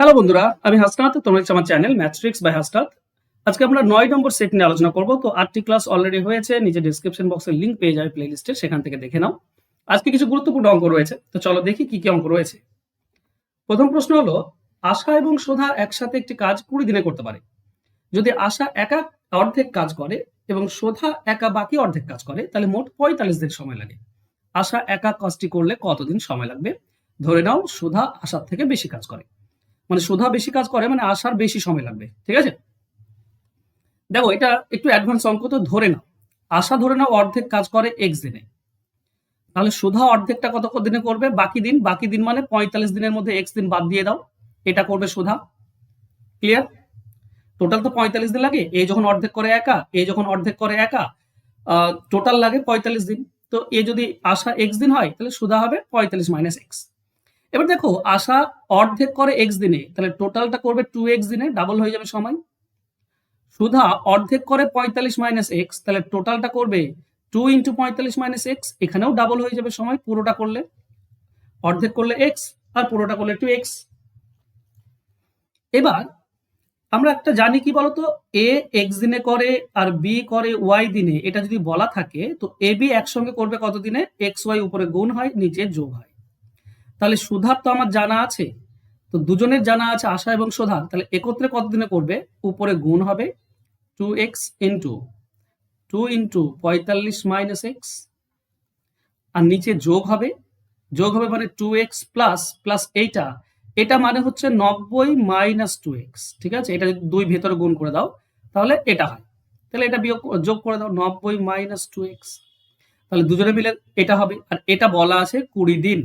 Hello বন্ধুরা, আমি হাসনাত। তোমরা হচ্ছে আমার চ্যানেল ম্যাথট্রিক্স বাই হাসনাত। আজকে আমরা 9 নম্বর সেট নিয়ে আলোচনা করব। তো 8টি ক্লাস অলরেডি হয়েছে, নিচে ডেসক্রিপশন বক্সে লিংক পেয়ে যাবে প্লেলিস্টে, সেখান থেকে দেখে নাও। আজকে কিছু গুরুত্বপূর্ণ অঙ্ক রয়েছে, তো চলো দেখি কি কি অঙ্ক রয়েছে। প্রথম প্রশ্ন হলো, আশা এবং সুধা একসাথে একটি কাজ 20 দিনে করতে পারে। যদি আশা একা অর্ধেক কাজ করে এবং সুধা একা বাকি অর্ধেক কাজ করে, তাহলে মোট 45 দিন সময় লাগে। আশা একা কাজটি করলে কতদিন সময় লাগবে? ধরে নাও সুধা আশার থেকে বেশি কাজ করে, মানে সুধা বেশি কাজ করে মানে আশার বেশি সময় লাগবে। ঠিক আছে, দেখো এটা একটু অ্যাডভান্স অঙ্ক। তো ধরে নাও আশা ধরে নাও অর্ধেক কাজ করে এক্স দিনে, তাহলে সুধা অর্ধেকটা কত দিনে করবে? বাকি দিন মানে 45 দিনের মধ্যে এক্স দিন বাদ দিয়ে দাও, এটা করবে সুধা। ক্লিয়ার? টোটাল তো 45 দিন লাগে। এ যখন অর্ধেক করে একা, এ যখন অর্ধেক করে একা, টোটাল লাগে 45 দিন। তো এ যদি আশা এক্স দিন হয়, তাহলে সুধা হবে 45 মাইনাস এক্স। এবার দেখো আশা অর্ধেক করে এক্স দিনে, তাহলে টোটালটা করবে 2x দিনে, ডাবল হয়ে যাবে সময়। সুধা অর্ধেক করে 45 মাইনাস এক্স, তাহলে টোটালটা করবে 2 ইন্টু 45 মাইনাস এক্স, এখানেও ডাবল হয়ে যাবে সময়। পুরোটা করলে, অর্ধেক করলে এক্স আর পুরোটা করলে 2x। এবার আমরা একটা জানি কি বলতো, এ এক্স দিনে করে আর বি করে ওয়াই দিনে, এটা যদি বলা থাকে তো এ বি একসঙ্গে করবে কত দিনে? এক্স ওয়াই উপরে গুণ হয়, নিচে যোগ হয়। তাহলে সুধার তো আমার জানা আছে, তো দুজনের জানা আছে আশা এবং সুধার, তাহলে একত্রে কত দিনে করবে? উপরে গুণ হবে 2x into 2 into 45 minus x, আর নিচে যোগ হবে মানে 2x প্লাস প্লাস এইটা, এটা মানে হচ্ছে 90 মাইনাস 2x। ঠিক আছে, এটা যদি 2 ভেতরে গুণ করে দাও তাহলে এটা হয়, তাহলে এটা যোগ করে দাও 90 মাইনাস 2x, তাহলে দুজনে মিলে এটা হবে। আর এটা বলা আছে 20 দিন,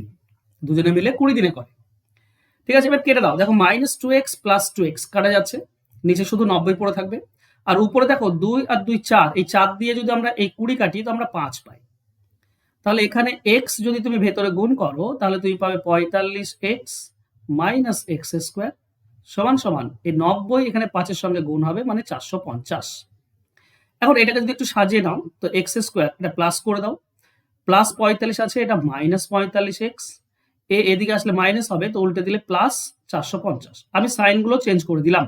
দুজনে মিলে 20 দিনে করে। ঠিক আছে, এবার কেটে দাও। দেখো মাইনাস 2x প্লাস 2x কাটা যাচ্ছে, নিচে শুধু 90 পড়ে থাকবে। আর উপরে দেখো 2 আর 2 4, এই 4 দিয়ে যদি আমরা এই 20 কাটি তো আমরা 5 পাই। তাহলে এখানে x যদি তুমি ভেতরে গুণ করো তাহলে তুমি পাবে 45x মাইনাস এক্স স্কোয়ার সমান সমান এই 90 এখানে 5-এর সঙ্গে গুণ হবে মানে 450। এখন এটাকে যদি একটু সাজিয়ে নাও তো এক্স স্কোয়ার এটা প্লাস করে দাও, প্লাস 45 আছে, এটা মাইনাস 45x, এদিকে আসলে মাইনাস হবে, তো উল্টে দিলে প্লাস 450। আমি সাইনগুলো চেঞ্জ করে দিলাম,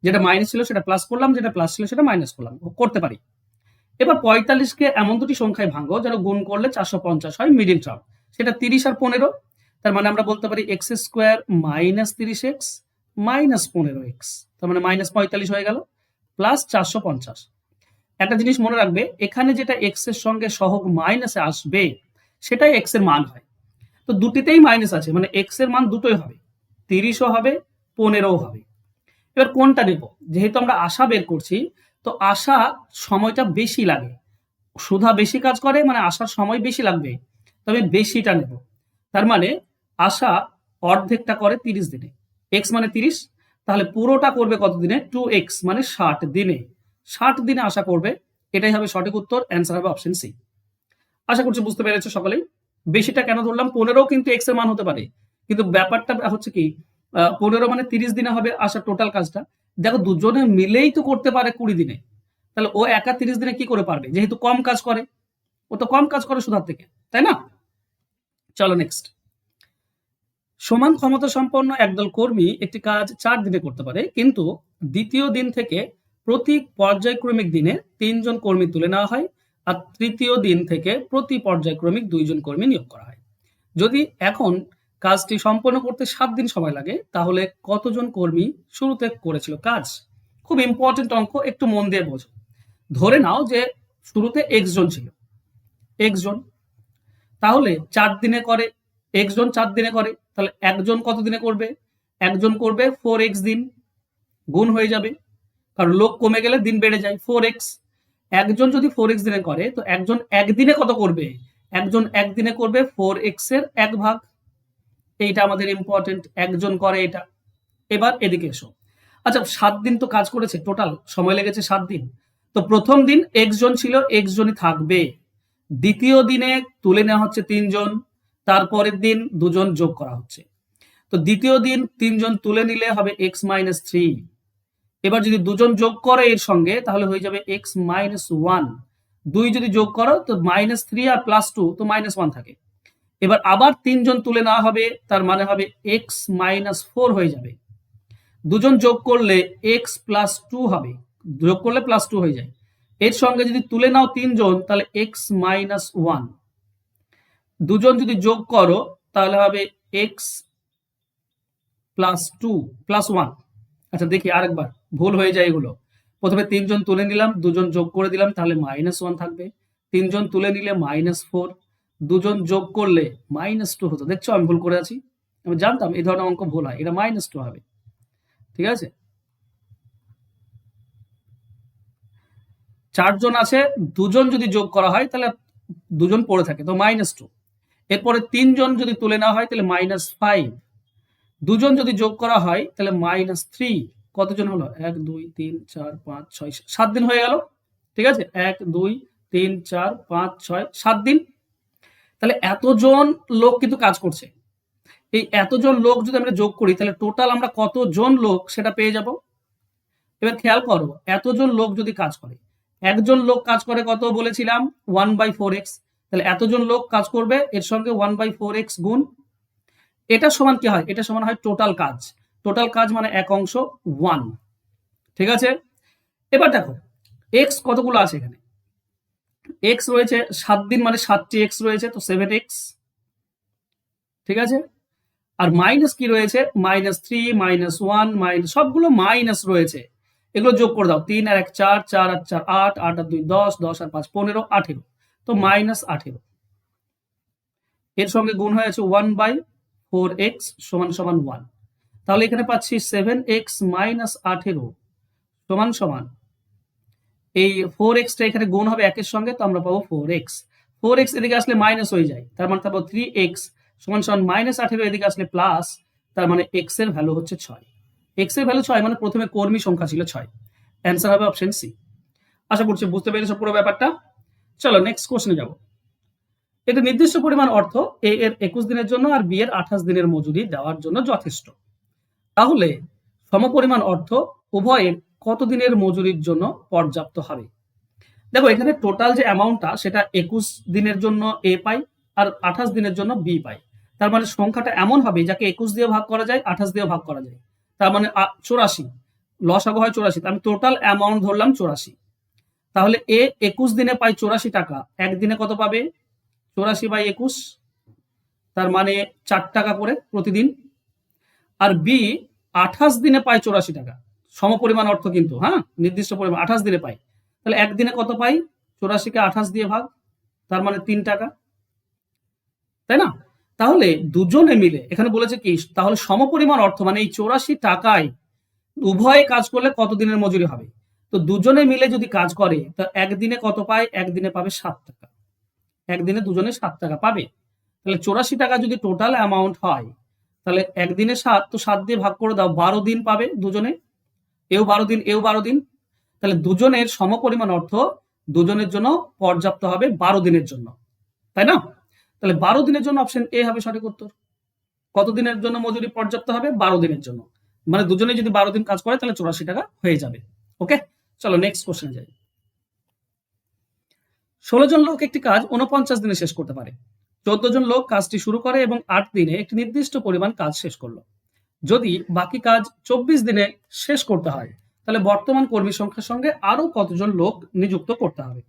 যেটা মাইনাস ছিল সেটা প্লাস করলাম, যেটা প্লাস ছিল সেটা মাইনাস করলাম, করতে পারি। এবার 45কে এমন দুটি সংখ্যায় ভাঙো যেন গুণ করলে 450 হয় মিডিল টার্ম, সেটা 30 আর 15। তার মানে আমরা বলতে পারি x square minus 30x minus 15x, তার মানে মাইনাস 45 হয়ে গেল, প্লাস 450। একটা জিনিস মনে রাখবে, এখানে যেটা এক্স এর সঙ্গে সহগ মাইনাসে আসবে সেটাই এক্স এর মান হয়। তো দুটিতেই মাইনাস আছে, মানে এক্স এর মান দুটোই হবে, 30ও হবে 15ও হবে। এবার কোনটা নেব? যেহেতু আমরা আশা বের করছি, তো আশা সময়টা বেশি লাগে, সুধা বেশি কাজ করে মানে আশার সময় বেশি লাগবে, তবে বেশিটা নেব। তার মানে আশা অর্ধেকটা করে 30 দিনে, এক্স মানে 30, তাহলে পুরোটা করবে কত দিনে? 2x মানে 60 দিনে। 60 দিনে আশা করবে, এটাই হবে সঠিক উত্তর। অ্যান্সার হবে অপশন সি। আশা করছি বুঝতে পেরেছো সকলেই। বেশিটা কেন ধরলাম? 15 কিন্তু এক্স এর মান হতে পারে, কিন্তু ব্যাপারটা হচ্ছে কি, 15 মানে 30 দিনে হবে আশা টোটাল কাজটা। দেখো দুজনে মিলেই তো করতে পারে 20 দিনে, তাহলে ও একা 30 দিনে কি করে পারবে? যেহেতু কম কাজ করে, ও তো কম কাজ করে সুধার থেকে, তাই না? চলো নেক্সট। সমান ক্ষমতা সম্পন্ন একদল কর্মী একটি কাজ 4 দিনে করতে পারে, কিন্তু দ্বিতীয় দিন থেকে প্রতি পর্যায়ক্রমিক দিনে 3 জন কর্মী তুলে নেওয়া হয়, আর তৃতীয় দিন থেকে প্রতি পর্যায়ক্রমিক 2 জন কর্মী নিয়োগ করা হয়। যদি এখন কাজটি সম্পন্ন করতে 7 দিন সময় লাগে, তাহলে কতজন কর্মী শুরুতে করেছিল কাজ? খুব ইম্পর্টেন্ট অঙ্ক, একটু মন দিয়ে বোঝো। ধরে নাও যে শুরুতে এক্স জন ছিল, এক্স জন, তাহলে 4 দিনে করে, এক্স জন 4 দিনে করে, তাহলে একজন কত দিনে করবে? একজন করবে 4x দিন, গুণ হয়ে যাবে, কারণ লোক কমে গেলে দিন বেড়ে যায়, 4x। একজন যদি 4x দিনে করে তো একজন একদিনে কত করবে? একজন একদিনে করবে 4x এর 1/, এইটা আমাদের ইম্পর্টেন্ট, একজন করে এটা। এবার এদিকে এসো। আচ্ছা 7 দিন তো কাজ করেছে, টোটাল সময় লেগেছে 7 দিন। তো প্রথম দিন এক্স জন ছিল, এক্স জনই থাকবে। দ্বিতীয় দিনে তুলে নেওয়া হচ্ছে 3 জন, তারপরের দিন 2 জন যোগ করা হচ্ছে। তো দ্বিতীয় দিন 3 জন তুলে নিলে হবে x মাইনাস 3। এবার যদি 2 জন যোগ করে এর সঙ্গে তাহলে হয়ে যাবে x মাইনাস 1। 2 যদি যোগ করো তো মাইনাস 3 আর প্লাস 2 তো মাইনাস 1 থাকে। এবার আবার 3 জন তুলে নেওয়া হবে, তার মানে হবে x মাইনাস 4 হয়ে যাবে। দুজন যোগ করলে এক্স প্লাস টু হবে, যোগ করলে প্লাস টু হয়ে যায়। এর সঙ্গে যদি তুলে নাও তিনজন তাহলে এক্স মাইনাস ওয়ান। দুজন যদি যোগ করো তাহলে হবে x plus two plus one. আচ্ছা দেখি আরেকবার, ভুল হয়ে যায় এগুলো। প্রথমে তিনজন তুলে নিলাম, দুজন যোগ করে দিলাম, তাহলে মাইনাস ওয়ান থাকবে। তিনজন তুলে নিলে মাইনাস ফোর, দুজন যোগ করলে মাইনাস টু হতো। দেখছো আমি ভুল করে আছি, আমি জানতাম এই ধরনের অঙ্ক ভুল হয়, এটা মাইনাস টু হবে। ঠিক আছে, চারজন আছে, দুজন যদি যোগ করা হয় তাহলে দুজন পড়ে থাকে, তো মাইনাস টু। এরপরে তিনজন যদি তুলে নেওয়া হয় তাহলে মাইনাস ফাইভ, দুজন যদি যোগ করা হয় তাহলে মাইনাস থ্রি। কতজন হলো? 1 2 3 4 5 6 7 দিন হয়ে গেল। ঠিক আছে, 1 2 3 4 5 6 7 দিন। তাহলে এতজন লোক কিন্তু কাজ করছে। এই এতজন লোক যদি আমরা যোগ করি তাহলে টোটাল আমরা কতজন লোক সেটা পেয়ে যাব। এবার খেয়াল করো, এতজন লোক যদি কাজ করে, একজন লোক কাজ করে কত বলেছিলাম? 1/4x। তাহলে এতজন লোক কাজ করবে, এর সঙ্গে 1/4x গুণ, এটা সমান কি হয়? এটা সমান হয় টোটাল কাজ। টোটাল কাজ মানে এক অংশ 1। ঠিক আছে, এবার দেখো এক্স কতগুলো আছে এখানে। এক্স রয়েছে 7 দিন মানে 7টি এক্স রয়েছে, তো 7x। ঠিক আছে, আর মাইনাস কি রয়েছে? Minus three, minus one, minus, সবগুলো মাইনাস রয়েছে। এগুলো যোগ করে দাও, 3 আর 1 4, 4 আর 4 8, 8 আর 2 10, 10 আর 5 15, 18, তো মাইনাস 18। এর সঙ্গে গুণ হয়ে আছে 1/4x সমান সমান 1। তাহলে এখানে পাচ্ছি 7x মাইনাস 18 সমান সমান, এই 4x টা এখানে গুণ হবে একের সঙ্গে, তো আমরা পাবো 4x। 4x এদিকে আসলে মাইনাস হয়ে যায়, তার মানে পাবো 3x সমান সমান মাইনাস 18, এদিকে আসলে প্লাস, তার মানে x এর ভ্যালু হচ্ছে 6। x এর ভ্যালু 6 মানে প্রথমে কর্মী সংখ্যা ছিল 6। অ্যান্সার হবে অপশন সি। আশা করছি বুঝতে পেরেছো পুরো ব্যাপারটা। চলো নেক্সট কোশ্চেনে যাব। একটি নির্দিষ্ট পরিমাণ অর্থ এ এর 21 দিনের জন্য আর বি এর 28 দিনের মজুরি দেওয়ার জন্য যথেষ্ট। তাহলে সমপরিমাণ অর্থ উভয়ের কত দিনের মজুরির জন্য পর্যাপ্ত হবে? দেখো এখানে টোটাল যে অ্যামাউন্টটা সেটা 21 দিনের জন্য এ পাই আর 28 দিনের জন্য বি পাই। তার মানে সংখ্যাটা এমন হবে যাকে 21 দিয়ে ভাগ করা যায়, 28 দিয়ে ভাগ করা যায়। তার মানে 84, লসাগু হয় 84। আমি টোটাল অ্যামাউন্ট ধরলাম 84। তাহলে এ 21 দিনে পাই 84 টাকা, একদিনে কত পাবে? 84/21, তার মানে 4 টাকা করে প্রতিদিন। আর বি 28 দিনে পাই 84 টাকা, সমপরিমাণ অর্থ কিন্তু, হ্যাঁ নির্দিষ্ট পরিমাণ 28 দিনে পাই। তাহলে একদিনে কত পাই? 84কে 28 দিয়ে ভাগ, তার মানে 3 টাকা, তাই না? তাহলে দুজনে মিলে এখানে বলেছে কি, তাহলে সমপরিমাণ অর্থ মানে এই 84 টাকায় উভয়ে কাজ করলে কত দিনের মজুরি হবে? তো দুজনে মিলে যদি কাজ করে তো একদিনে কত পায়? একদিনে পাবে 7 টাকা, একদিনে দুজনে 7 টাকা পাবে। তাহলে 84 টাকা যদি টোটাল অ্যামাউন্ট হয় তাহলে একদিনে 7, তো 7 দিয়ে ভাগ করে দাও, 12 দিন পাবে দুজনে, এও 12 দিন, এও 12 দিন। তাহলে দুজনের সমপরিমাণ অর্থ দুজনের জন্য পর্যাপ্ত হবে 12 দিনের জন্য, তাই না? তাহলে 12 দিনের জন্য অপশন এ হবে সঠিক উত্তর। কত দিনের জন্য মজুরি পর্যাপ্ত হবে? 12 দিনের জন্য। মানে দুজনে যদি 12 দিন কাজ করে তাহলে 84 টাকা হয়ে যাবে। ওকে, চলো নেক্সট কোশ্চেনে যাই। 16 জন লোক একটি কাজ 49 দিনে শেষ করতে পারে। 14 জন লোক কাজটি শুরু করে এবং 8 দিনে একটি নির্দিষ্ট পরিমাণ কাজ শেষ করলো। যদি বাকি কাজ 24 দিনে শেষ করতে হয় তাহলে বর্তমান কর্মী সংখ্যার সঙ্গে আরো কতজন লোক নিযুক্ত করতে হবে?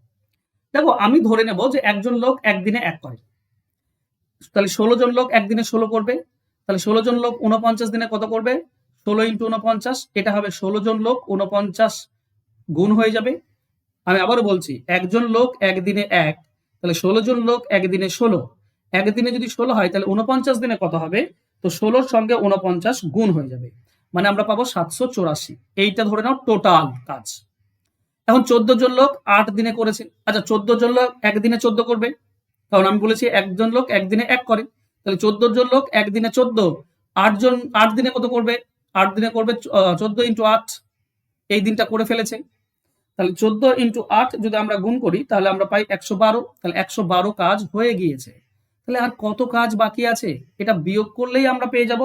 দেখো আমি ধরে নেব যে একজন লোক একদিনে 1 করে, তাহলে 16 জন লোক একদিনে 16 করবে। তাহলে 16 জন লোক 49 দিনে কত করবে? 16 × 49, এটা হবে 16 জন লোক 49 গুণ হয়ে যাবে। আমি আবারও বলছি, একজন লোক একদিনে 1, তাহলে 16 জন লোক একদিনে 16, একদিনে যদি 16 হয় তাহলে 49 দিনে কত হবে? তো 16 এর সঙ্গে 49 গুণ হয়ে যাবে, মানে আমরা পাবো 784। এইটা ধরে নাও টোটাল কাজ। এখন 14 জন লোক 8 দিনে করেছে। আচ্ছা 14 জন লোক একদিনে 14 করবে, কারণ আমি বলেছি একজন লোক একদিনে 1 করে। তাহলে 14 জন লোক একদিনে 14, 8 জন 8 দিনে কত করবে? 8 দিনে করবে 14 × 8, এই দিনটা করে ফেলেছে। তাহলে 14 × 8 যদি আমরা গুণ করি তাহলে আমরা পাই 112। তাহলে 112 কাজ হয়ে গিয়েছে। তাহলে আর কত কাজ বাকি আছে? এটা বিয়োগ করলেই আমরা পেয়ে যাব,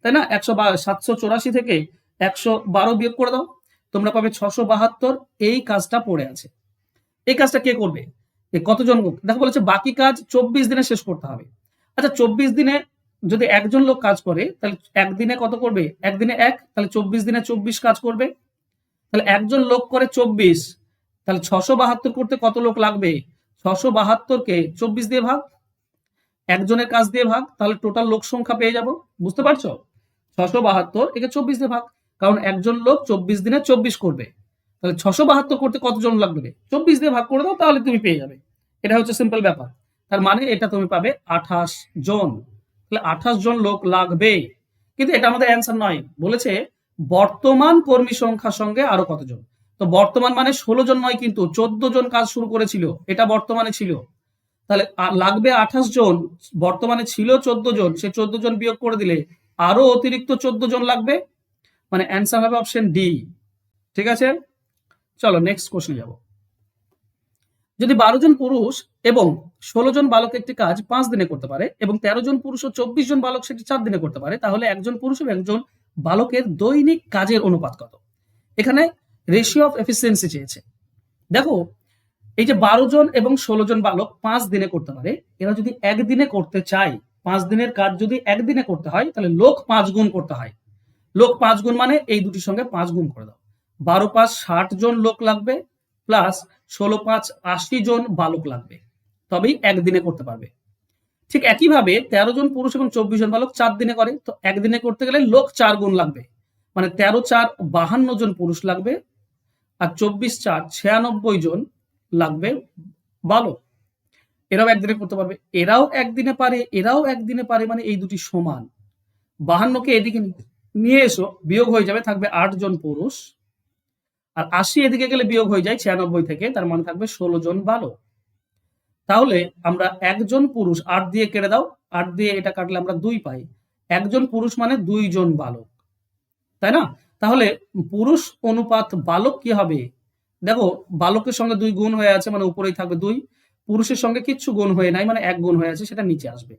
তাই না? 784 থেকে 112 বিয়োগ করে দাও, তোমরা পাবে 672। এই কাজটা পড়ে আছে। এই কাজটা কে করবে? কতজন? দেখো বলেছে বাকি কাজ 24 দিনে শেষ করতে হবে। আচ্ছা 24 দিনে যদি একজন লোক কাজ করে তাহলে একদিনে কত করবে? একদিনে 1, তাহলে 24 দিনে 24 কাজ করবে। তাহলে একজন লোক করে 24, তাহলে 672 করতে কত লোক লাগবে? 672কে 24 দিয়ে ভাগ, একজনের কাজ দিয়ে ভাগ, তাহলে টোটাল লোক সংখ্যা পেয়ে যাব। বুঝতে পারছো? 672 একে 24 দিয়ে ভাগ, কারণ একজন লোক 24 দিনে 24 করবে। তাহলে 672 করতে কতজন লাগবে? 24 দিয়ে ভাগ করে দাও, তাহলে তুমি পেয়ে যাবে। এটা হচ্ছে সিম্পল ব্যাপার। তার মানে এটা তুমি পাবে 28 জন। তাহলে 28 জন লোক লাগবে। কিন্তু এটা আমাদের অ্যান্সার নয়, বলেছে বর্তমান কর্মী সংখ্যার সঙ্গে আরো কতজন। তো বর্তমান মানে 16 জন নয়, কিন্তু 14 জন কাজ শুরু করেছিল, এটা বর্তমানে ছিল। তাহলে লাগবে 28 জন, বর্তমানে ছিল 14 জন, সে 14 জন বিয়োগ করে দিলে আরো অতিরিক্ত 14 জন লাগবে, মানে অ্যান্সার হবে অপশন ডি। ঠিক আছে, চলো নেক্সট কোশ্চেনে যাব। যদি 12 জন পুরুষ এবং 16 জন বালক একটি কাজ 5 দিনে করতে পারে এবং 13 জন পুরুষ ও 24 জন বালক সেটি 4 দিনে করতে পারে, তাহলে একজন পুরুষ এবং একজন বালকের দৈনিক কাজের অনুপাত কত? এখানে রেশিও অফ এফিসিয়েন্সি চেয়েছে। দেখো, এই যে 12 জন এবং 16 জন বালক 5 দিনে করতে পারে, এরা যদি একদিনে করতে চায়, 5 দিনের কাজ যদি একদিনে করতে হয়, তাহলে লোক 5 গুণ করতে হয়। লোক 5 গুণ মানে এই দুটির সঙ্গে 5 গুণ করে দাও। 12 5 60 জন লোক লাগবে, প্লাস 16 5 80 জন বালক লাগবে, তবেই একদিনে করতে পারবে। ঠিক একইভাবে 13 জন পুরুষ এবং 24 জন বালক 4 দিনে করে, তো একদিনে করতে গেলে লোক 4 গুণ লাগবে, মানে 13 4 52 জন পুরুষ লাগবে, আর 24 4 96 জন লাগবে বালক। এরাও একদিনে করতে পারবে, এরাও একদিনে পারে, এরাও একদিনে পারে, মানে এই দুটি সমান। 52কে এদিকে নিয়ে এসো, বিয়োগ হয়ে যাবে, থাকবে 8 জন পুরুষ, আর 80 এদিকে গেলে বিয়োগ হয়ে যায় 96 থেকে, তার মানে থাকবে 16 জন বালক। তাহলে আমরা একজন পুরুষ 8 দিয়ে কেটে দাও, 8 দিয়ে এটা কাটলে আমরা 2 পাই। একজন পুরুষ মানে 2 জন বালক, তাই না? তাহলে পুরুষ অনুপাত বালক কি হবে? দেখো, বালকের সঙ্গে 2 গুণ হয়ে আছে, মানে উপরেই থাকবে 2। পুরুষের সঙ্গে কিচ্ছু গুণ হয়ে নাই, মানে 1 গুণ হয়ে আছে, সেটা নিচে আসবে।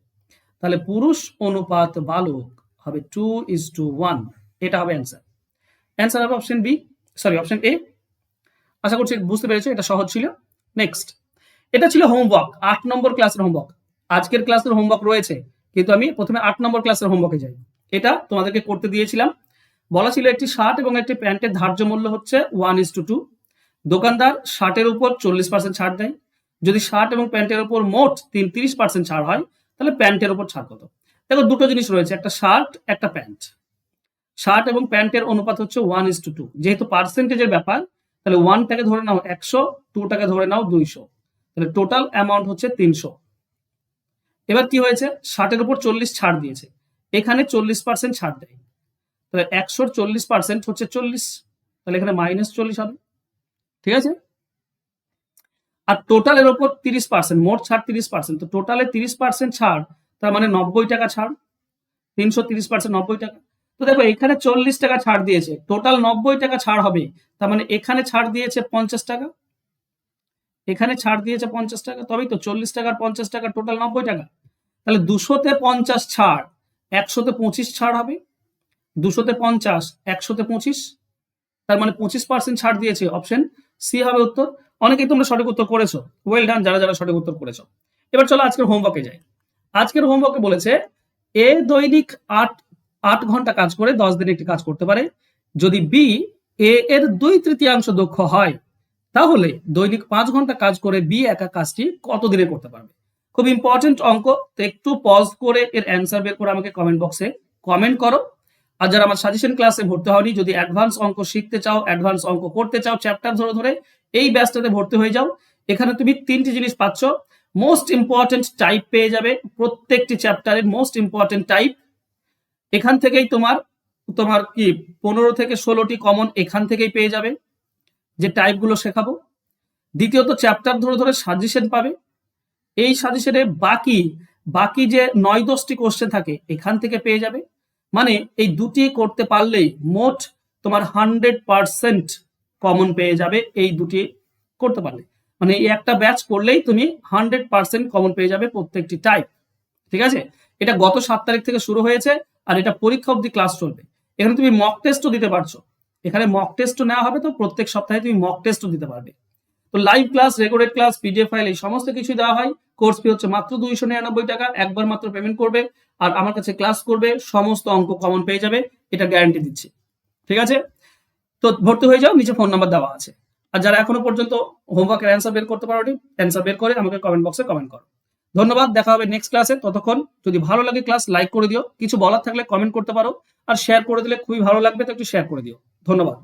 তাহলে পুরুষ অনুপাত বালক হবে 2:1। এটা হবে অ্যান্সার। অ্যান্সার হবে option B, sorry option A. আশা করছি বুঝতে পেরেছো, এটা সহজ ছিল। নেক্সট, এটা ছিল হোমওয়ার্ক, 8 নম্বর ক্লাসের হোমওয়ার্ক। আজকের ক্লাসের হোমওয়ার্ক রয়েছে, কিন্তু আমি প্রথমে 8 নম্বর ক্লাসের হোমওয়ার্কে যাই। এটা তোমাদেরকে করতে দিয়েছিলাম। বলা ছিল একটি শার্ট এবং একটি প্যান্টের ধার্য মূল্য হচ্ছে 1:2। দোকানদার শার্টের উপর 40% ছাড় দেয়। যদি শার্ট এবং প্যান্টের উপর মোট 30% ছাড় হয়, তাহলে প্যান্টের উপর ছাড় কত? দেখো, দুটো জিনিস রয়েছে, একটা শার্ট একটা প্যান্ট। শার্ট এবং প্যান্টের অনুপাত হচ্ছে 1:2। যেহেতু পার্সেন্টেজের ব্যাপার, তাহলে 1টাকে ধরে নাও 100, 2টাকে ধরে নাও 200, তাহলে টোটাল অ্যামাউন্ট হচ্ছে 300। এবার কি হয়েছে? শার্টের উপর 40 ছাড় দিয়েছে, এখানে 40% ছাড় দেয়, তাহলে 100-র 40% হচ্ছে 40, তাহলে এখানে -40 হবে। ঠিক আছে, আর টোটালের উপর 30%, মোট ছাড় 30%, তো টোটালে 30% ছাড়, তার মানে 90 টাকা ছাড়। 330% 90 টাকা। তো দেখো, এখানে 40 টাকা ছাড় দিয়েছে, টোটাল 90 টাকা ছাড় হবে, তার মানে এখানে ছাড় দিয়েছে 50 টাকা, এখানে ছাড় দিয়েছে 50 টাকা, তবেই তো 40 টাকার 50 টাকা টোটাল 90 টাকা। তাহলে 200-তে 50 ছাড়, 100-তে 25 ছাড় হবে। 200-তে 50, 100-তে 25, তার মানে 25% ছাড় দিয়েছে, অপশন সি হবে উত্তর। অনেকেই তোমরা সঠিক উত্তর করেছো, ওয়েল ডান যারা যারা সঠিক উত্তর করেছো। এবার চলো আজকের হোমওয়ার্কে যাই। আজকের হোমওয়ার্কে বলেছে এ দৈনিক 8 ঘন্টা কাজ করে 10 দিনে একটি কাজ করতে পারে। যদি বি এ এর 2/3 দক্ষ হয়, তাহলে দৈনিক 5 ঘন্টা কাজ করে বি একা কাজটি কত দিনে করতে পারবে? খুব ইম্পর্টেন্ট অঙ্ক, তো একটু পজ করে এর অ্যান্সার বের করে আমাকে কমেন্ট বক্সে কমেন্ট করো। আর যারা আমার সাজেশন ক্লাসে ভর্তি হওনি, যদি অ্যাডভান্স অঙ্ক শিখতে চাও, অ্যাডভান্স অঙ্ক করতে চাও, চ্যাপ্টার ধরে ধরে, এই ব্যাচটাতে ভর্তি হয়ে যাও। এখানে তুমি 3টি জিনিস পাচ্ছ। মোস্ট ইম্পর্টেন্ট টাইপ পেয়ে যাবে, প্রত্যেকটি চ্যাপ্টারের মোস্ট ইম্পর্টেন্ট টাইপ এখান থেকেই তোমার তোমার কি 15 থেকে 16টি কমন এখান থেকেই পেয়ে যাবে, যে টাইপগুলো শেখাবো। দ্বিতীয়ত, চ্যাপ্টার ধরে ধরে সাজেশন পাবে। এই সাজেশনে বাকি যে 9-10টি কোশ্চেন থাকে এখান থেকে পেয়ে যাবে। মানে এই দুটি করতে পারলেই মোট তোমার 100% কমন পেয়ে যাবে, এই দুটি করতে পারলে। মানে এই একটা ব্যাচ করলেই তুমি 100% কমন পেয়ে যাবে প্রত্যেকটি টাইপ। ঠিক আছে, এটা গত 7 তারিখ থেকে শুরু হয়েছে, আর এটা পরীক্ষা অবধি ক্লাস চলবে। এখানে তুমি মক টেস্টও দিতে পারছো, এখানে মক টেস্টও নেওয়া হবে, তো প্রত্যেক সপ্তাহে তুমি মক টেস্টও দিতে পারবে। তো live class, recorded class, PDF file এই সমস্ত কিছু দেওয়া হয়। কোর্স ফি হচ্ছে মাত্র 299 টাকা, একবার মাত্র পেমেন্ট করবে আর আমার কাছে ক্লাস করবে, সমস্ত অঙ্ক কমন পেয়ে যাবে, এটা গ্যারান্টি দিচ্ছি। ঠিক আছে, তো ভর্তি হয়ে যাও, নিচে ফোন নাম্বার দেওয়া আছে। আর যারা এখনো পর্যন্ত হোমওয়ার্কের অ্যান্সার বের করতে পারোনি, অ্যান্সার বের করে আমাকে কমেন্ট বক্সে কমেন্ট করো। ধন্যবাদ, দেখা হবে নেক্সট ক্লাসে। ততক্ষণ যদি ভালো লাগে ক্লাস লাইক করে দিও, কিছু বলার থাকলে কমেন্ট করতে পারো, আর শেয়ার করে দিলে খুবই ভালো লাগবে, তো একটু শেয়ার করে দিও। ধন্যবাদ।